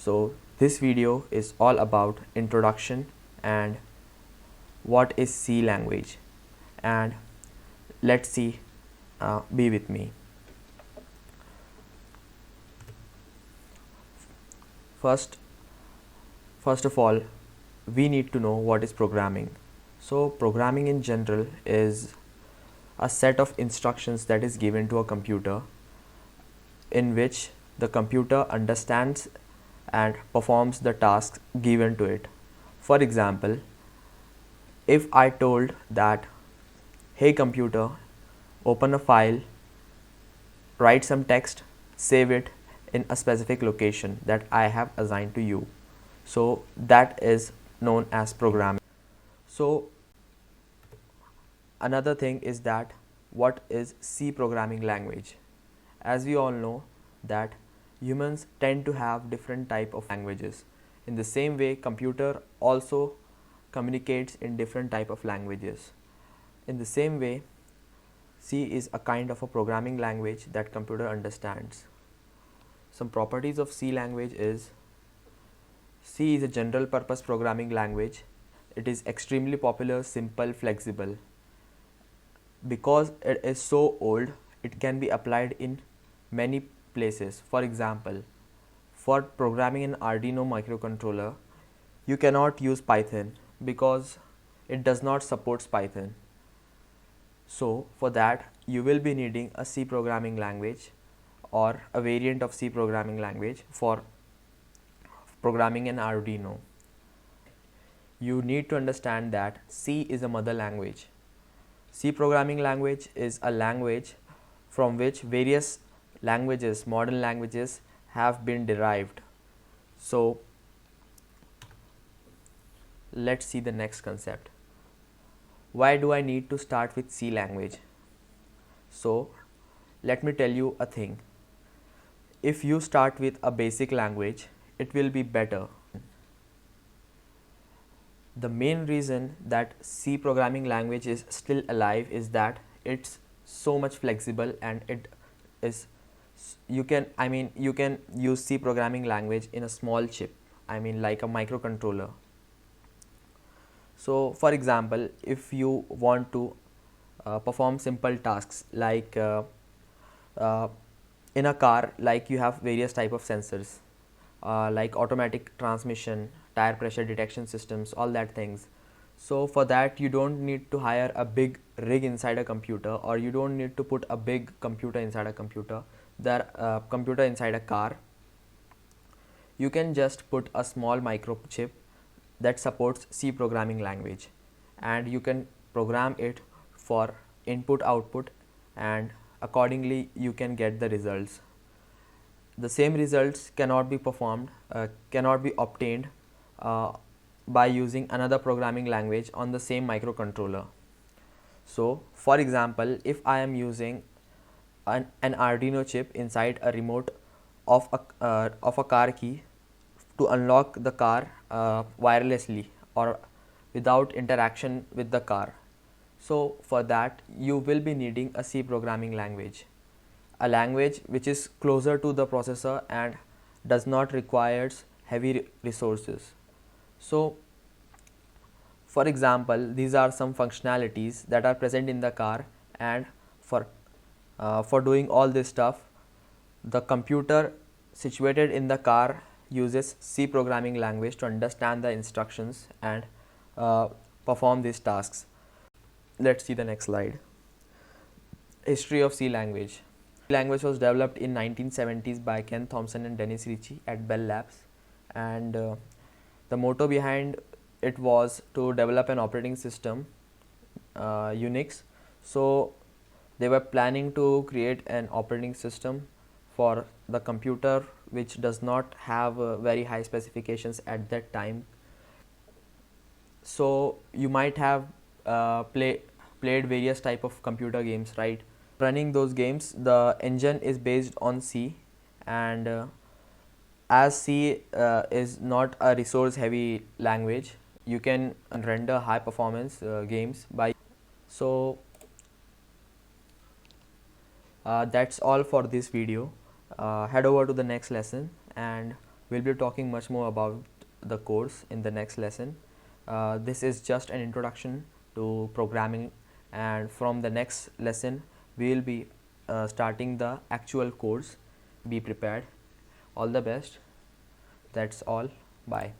So this video is all about introduction and what is C language, and let's see, be with me. First of all, we need to know what is programming. So programming in general is a set of instructions that is given to a computer in which the computer understands and performs the tasks given to it. For example, if I told that, hey computer, open a file, write some text, save it in a specific location that I have assigned to you. So that is known as programming. So another thing is that what is C programming language? As we all know that humans tend to have different type of languages. In the same way, computer also communicates in different type of languages. In the same way, C is a kind of a programming language that computer understands. Some properties of C language is C is a general purpose programming language. It is extremely popular, simple, flexible. Because it is so old, it can be applied in many places. For example, for programming an Arduino microcontroller, you cannot use Python because it does not support Python. So for that, you will be needing a C programming language or a variant of C programming language for programming an Arduino. You need to understand that C is a mother language. C programming language is a language from which various languages, modern languages, have been derived. So let's see the next concept. Why do I need to start with C language? So let me tell you a thing. If you start with a basic language, it will be better. The main reason that C programming language is still alive is that it's so much flexible, and it is you can use C programming language in a small chip, like a microcontroller. So for example, if you want to perform simple tasks like in a car, like you have various type of sensors like automatic transmission, tire pressure detection systems, all that things. So for that, you don't need to hire a big rig inside a computer, or you don't need to put a big computer inside a computer, computer inside a car. You can just put a small microchip that supports C programming language, and you can program it for input output, and accordingly you can get the results. The same results cannot be obtained by using another programming language on the same microcontroller. So for example, if I am using an Arduino chip inside a remote of a car key to unlock the car wirelessly or without interaction with the car. So for that, you will be needing a C programming language, a language which is closer to the processor and does not require heavy resources. So for example, these are some functionalities that are present in the car, and for doing all this stuff, the computer situated in the car uses C programming language to understand the instructions and perform these tasks. Let's see the next slide. History of C language. C language was developed in 1970s by Ken Thompson and Dennis Ritchie at Bell Labs, and the motto behind it was to develop an operating system, Unix. So they were planning to create an operating system for the computer which does not have very high specifications at that time. So you might have played various type of computer games, right? Running those games, the engine is based on C, and as C is not a resource heavy language, you can render high performance games by. So that's all for this video. Head over to the next lesson and We'll be talking much more about the course in the next lesson. This is just an introduction to programming, and from the next lesson we will be starting the actual course. Be prepared. All the best. That's all. Bye.